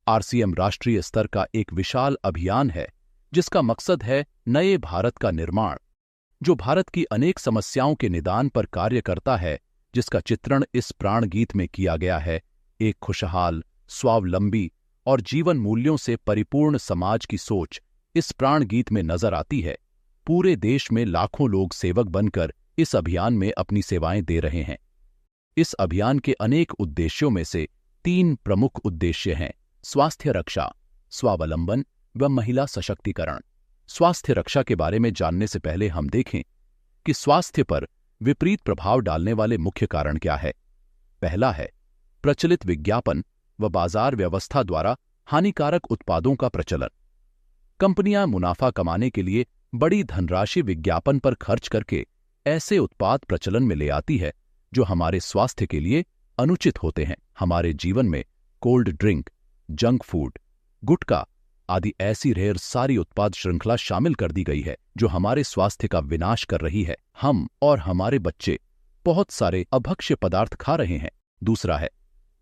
RCM राष्ट्रीय स्तर का एक विशाल अभियान है जिसका मकसद है नए भारत का निर्माण, जो भारत की अनेक समस्याओं के निदान पर कार्य करता है, जिसका चित्रण इस प्राण गीत में किया गया है। एक खुशहाल, स्वावलंबी और जीवन मूल्यों से परिपूर्ण समाज की सोच इस प्राण गीत में नजर आती है। पूरे देश में लाखों लोग सेवक बनकर इस अभियान में अपनी सेवाएं दे रहे हैं। इस अभियान के अनेक उद्देश्यों में से 3 प्रमुख उद्देश्य हैं: स्वास्थ्य रक्षा, स्वावलंबन व महिला सशक्तिकरण। स्वास्थ्य रक्षा के बारे में जानने से पहले हम देखें कि स्वास्थ्य पर विपरीत प्रभाव डालने वाले मुख्य कारण क्या है। पहला है प्रचलित विज्ञापन व बाजार व्यवस्था द्वारा हानिकारक उत्पादों का प्रचलन। कंपनियां मुनाफा कमाने के लिए बड़ी धनराशि विज्ञापन पर खर्च करके ऐसे उत्पाद प्रचलन में ले आती है जो हमारे स्वास्थ्य के लिए अनुचित होते हैं। हमारे जीवन में कोल्ड ड्रिंक, जंक फूड, गुटखा आदि ऐसी ढेर सारी उत्पाद श्रृंखला शामिल कर दी गई है जो हमारे स्वास्थ्य का विनाश कर रही है। हम और हमारे बच्चे बहुत सारे अभक्ष्य पदार्थ खा रहे हैं। दूसरा है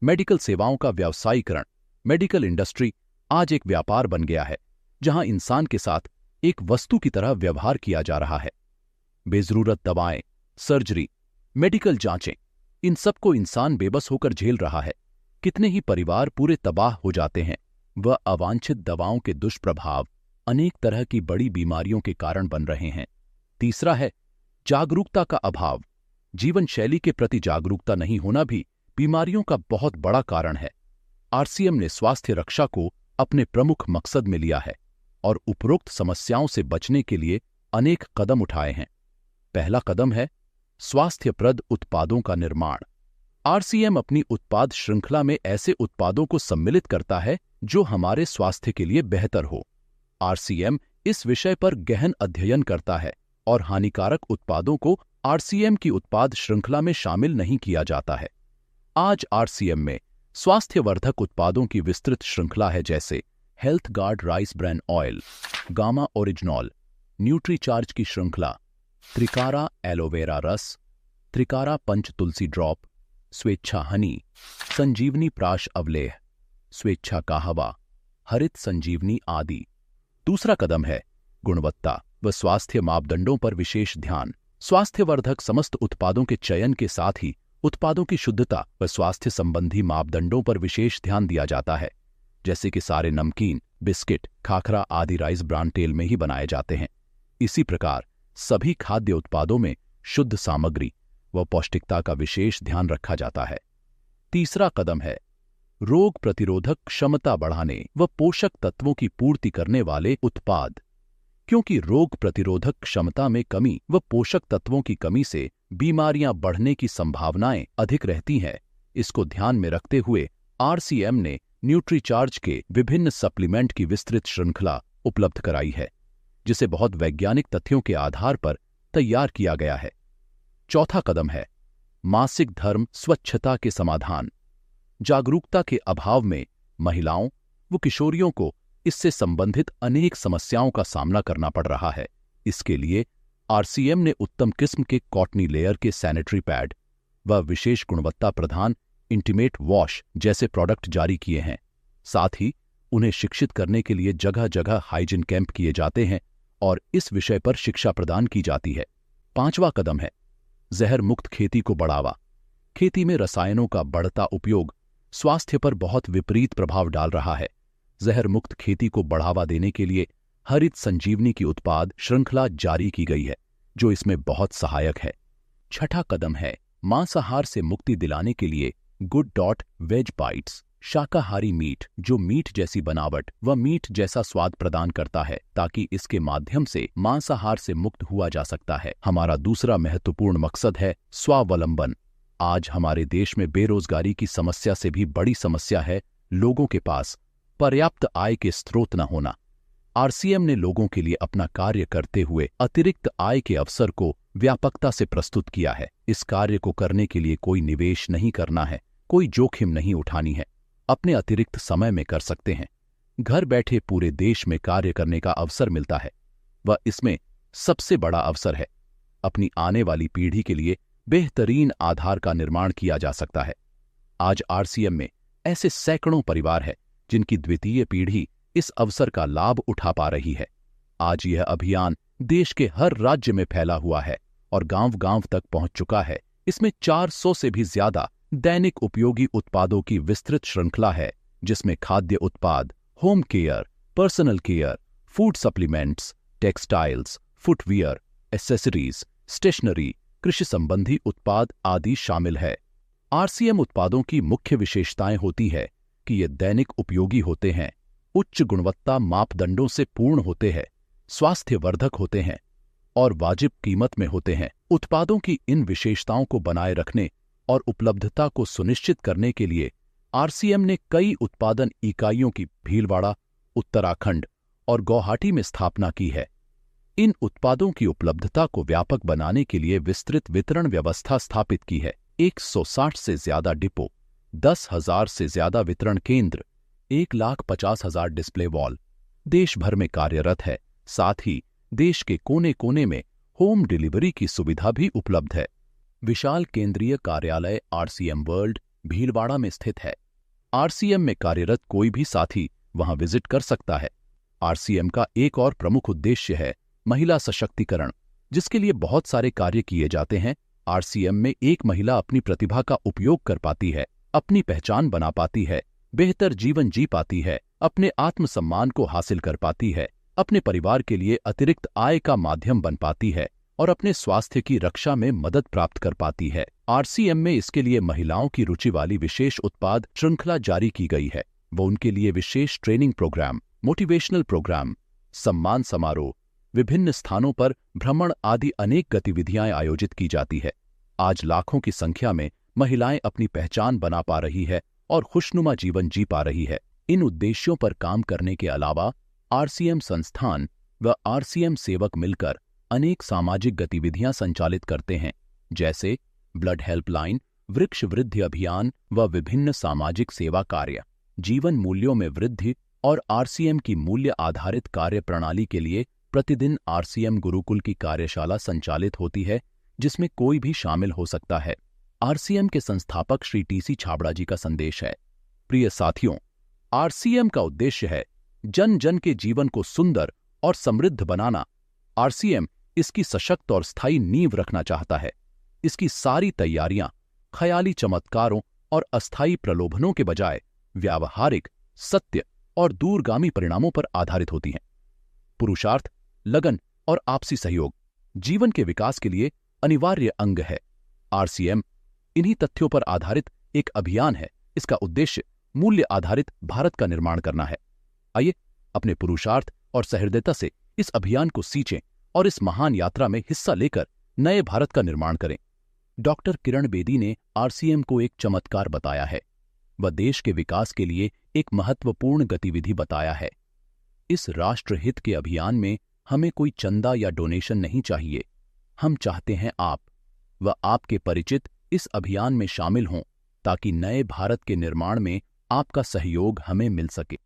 मेडिकल सेवाओं का व्यावसायीकरण। मेडिकल इंडस्ट्री आज एक व्यापार बन गया है जहां इंसान के साथ एक वस्तु की तरह व्यवहार किया जा रहा है। बेजरूरत दवाएं, सर्जरी, मेडिकल जांचें, इन सबको इंसान बेबस होकर झेल रहा है। कितने ही परिवार पूरे तबाह हो जाते हैं। वह अवांछित दवाओं के दुष्प्रभाव अनेक तरह की बड़ी बीमारियों के कारण बन रहे हैं। तीसरा है जागरूकता का अभाव। जीवन शैली के प्रति जागरूकता नहीं होना भी बीमारियों का बहुत बड़ा कारण है। आरसीएम ने स्वास्थ्य रक्षा को अपने प्रमुख मकसद में लिया है और उपरोक्त समस्याओं से बचने के लिए अनेक कदम उठाए हैं। पहला कदम है स्वास्थ्यप्रद उत्पादों का निर्माण। आरसीएम अपनी उत्पाद श्रृंखला में ऐसे उत्पादों को सम्मिलित करता है जो हमारे स्वास्थ्य के लिए बेहतर हो। आरसीएम इस विषय पर गहन अध्ययन करता है और हानिकारक उत्पादों को आरसीएम की उत्पाद श्रृंखला में शामिल नहीं किया जाता है। आज आरसीएम में स्वास्थ्यवर्धक उत्पादों की विस्तृत श्रृंखला है, जैसे Health Guard rice bran oil, gamma oryzanol, Nutricharge की श्रृंखला, त्रिकारा एलोवेरा रस, त्रिकारा पंच तुलसी ड्रॉप, स्वेच्छा हनी, संजीवनी प्राश अवलेह, स्वेच्छा काहवा, हरित संजीवनी आदि। दूसरा कदम है गुणवत्ता व स्वास्थ्य मापदंडों पर विशेष ध्यान। स्वास्थ्यवर्धक समस्त उत्पादों के चयन के साथ ही उत्पादों की शुद्धता व स्वास्थ्य संबंधी मापदंडों पर विशेष ध्यान दिया जाता है, जैसे कि सारे नमकीन, बिस्किट, खाखरा आदि राइस ब्रान तेल में ही बनाए जाते हैं। इसी प्रकार सभी खाद्य उत्पादों में शुद्ध सामग्री व पौष्टिकता का विशेष ध्यान रखा जाता है। तीसरा कदम है रोग प्रतिरोधक क्षमता बढ़ाने व पोषक तत्वों की पूर्ति करने वाले उत्पाद। क्योंकि रोग प्रतिरोधक क्षमता में कमी व पोषक तत्वों की कमी से बीमारियां बढ़ने की संभावनाएं अधिक रहती हैं, इसको ध्यान में रखते हुए आरसीएम ने न्यूट्रीचार्ज के विभिन्न सप्लीमेंट की विस्तृत श्रृंखला उपलब्ध कराई है, जिसे बहुत वैज्ञानिक तथ्यों के आधार पर तैयार किया गया है। चौथा कदम है मासिक धर्म स्वच्छता के समाधान। जागरूकता के अभाव में महिलाओं व किशोरियों को इससे संबंधित अनेक समस्याओं का सामना करना पड़ रहा है। इसके लिए आरसीएम ने उत्तम किस्म के कॉटनी लेयर के सैनिटरी पैड व विशेष गुणवत्ता प्रधान इंटीमेट वॉश जैसे प्रोडक्ट जारी किए हैं। साथ ही उन्हें शिक्षित करने के लिए जगह जगह हाइजीन कैंप किए जाते हैं और इस विषय पर शिक्षा प्रदान की जाती है। पांचवा कदम है जहर मुक्त खेती को बढ़ावा। खेती में रसायनों का बढ़ता उपयोग स्वास्थ्य पर बहुत विपरीत प्रभाव डाल रहा है। जहर मुक्त खेती को बढ़ावा देने के लिए हरित संजीवनी की उत्पाद श्रृंखला जारी की गई है, जो इसमें बहुत सहायक है। छठा कदम है मांसाहार से मुक्ति दिलाने के लिए गुड डॉट वेज बाइट्स, शाकाहारी मीट जो मीट जैसी बनावट व मीट जैसा स्वाद प्रदान करता है, ताकि इसके माध्यम से मांसाहार से मुक्त हुआ जा सकता है। हमारा दूसरा महत्वपूर्ण मकसद है स्वावलंबन। आज हमारे देश में बेरोजगारी की समस्या से भी बड़ी समस्या है लोगों के पास पर्याप्त आय के स्रोत न होना। आरसीएम ने लोगों के लिए अपना कार्य करते हुए अतिरिक्त आय के अवसर को व्यापकता से प्रस्तुत किया है। इस कार्य को करने के लिए कोई निवेश नहीं करना है, कोई जोखिम नहीं उठानी है, अपने अतिरिक्त समय में कर सकते हैं। घर बैठे पूरे देश में कार्य करने का अवसर मिलता है। वह इसमें सबसे बड़ा अवसर है। अपनी आने वाली पीढ़ी के लिए बेहतरीन आधार का निर्माण किया जा सकता है। आज आरसीएम में ऐसे सैकड़ों परिवार हैं जिनकी द्वितीय पीढ़ी इस अवसर का लाभ उठा पा रही है। आज यह अभियान देश के हर राज्य में फैला हुआ है और गांव-गांव तक पहुंच चुका है। इसमें 400 से भी ज्यादा दैनिक उपयोगी उत्पादों की विस्तृत श्रृंखला है, जिसमें खाद्य उत्पाद, home care, personal care, food supplements, textiles, footwear, accessories, stationery, कृषि संबंधी उत्पाद आदि शामिल है। आरसीएम उत्पादों की मुख्य विशेषताएं होती है कि ये दैनिक उपयोगी होते हैं, उच्च गुणवत्ता मापदंडों से पूर्ण होते हैं, स्वास्थ्यवर्धक होते हैं और वाजिब कीमत में होते हैं। उत्पादों की इन विशेषताओं को बनाए रखने और उपलब्धता को सुनिश्चित करने के लिए आरसीएम ने कई उत्पादन इकाइयों की भीलवाड़ा, उत्तराखंड और गुवाहाटी में स्थापना की है। इन उत्पादों की उपलब्धता को व्यापक बनाने के लिए विस्तृत वितरण व्यवस्था स्थापित की है। 160 से ज्यादा डिपो, 10,000 से ज्यादा वितरण केंद्र, 1,50,000 डिस्प्ले वॉल देश भर में कार्यरत है। साथ ही देश के कोने-कोने में होम डिलीवरी की सुविधा भी उपलब्ध है। विशाल केंद्रीय कार्यालय आरसीएम वर्ल्ड भीलवाड़ा में स्थित है। आरसीएम में कार्यरत कोई भी साथी वहां विजिट कर सकता है। आरसीएम का एक और प्रमुख उद्देश्य है महिला सशक्तिकरण, जिसके लिए बहुत सारे कार्य किए जाते हैं। आरसीएम में एक महिला अपनी प्रतिभा का उपयोग कर पाती है, अपनी पहचान बना पाती है, बेहतर जीवन जी पाती है, अपने आत्मसम्मान को हासिल कर पाती है, अपने परिवार के लिए अतिरिक्त आय का माध्यम बन पाती है और अपने स्वास्थ्य की रक्षा में मदद प्राप्त कर पाती है। आरसीएम में इसके लिए महिलाओं की रुचि वाली विशेष उत्पाद श्रृंखला जारी की गई है। वो उनके लिए विशेष ट्रेनिंग प्रोग्राम, मोटिवेशनल प्रोग्राम, सम्मान समारोह, विभिन्न स्थानों पर भ्रमण आदि अनेक गतिविधियां आयोजित की जाती है। आज लाखों की संख्या में महिलाएं अपनी पहचान बना पा रही है और खुशनुमा जीवन जी पा रही है। इन उद्देश्यों पर काम करने के अलावा आरसीएम संस्थान व आरसीएम सेवक मिलकर अनेक सामाजिक गतिविधियां संचालित करते हैं, जैसे ब्लड हेल्पलाइन, वृक्ष वृद्धि अभियान व विभिन्न सामाजिक सेवा कार्य। जीवन मूल्यों में वृद्धि और आरसीएम की मूल्य आधारित कार्य प्रणाली के लिए प्रतिदिन आरसीएम गुरुकुल की कार्यशाला संचालित होती है, जिसमें कोई भी शामिल हो सकता है। आरसीएम के संस्थापक श्री टीसी छाबड़ा जी का संदेश है। प्रिय साथियों, आरसीएम का उद्देश्य है जन जन के जीवन को सुंदर और समृद्ध बनाना। आरसीएम इसकी सशक्त और स्थायी नींव रखना चाहता है। इसकी सारी तैयारियां ख्याली चमत्कारों और अस्थायी प्रलोभनों के बजाय व्यावहारिक, सत्य और दूरगामी परिणामों पर आधारित होती हैं। पुरुषार्थ, लगन और आपसी सहयोग जीवन के विकास के लिए अनिवार्य अंग है। आरसीएम इन्हीं तथ्यों पर आधारित एक अभियान है। इसका उद्देश्य मूल्य आधारित भारत का निर्माण करना है। आइए अपने पुरुषार्थ और सहृदयता से इस अभियान को सींचें और इस महान यात्रा में हिस्सा लेकर नए भारत का निर्माण करें। डॉक्टर किरण बेदी ने आरसीएम को एक चमत्कार बताया है। वह देश के विकास के लिए एक महत्वपूर्ण गतिविधि बताया है। इस राष्ट्रहित के अभियान में हमें कोई चंदा या डोनेशन नहीं चाहिए। हम चाहते हैं आप व आपके परिचित इस अभियान में शामिल हों, ताकि नए भारत के निर्माण में आपका सहयोग हमें मिल सके।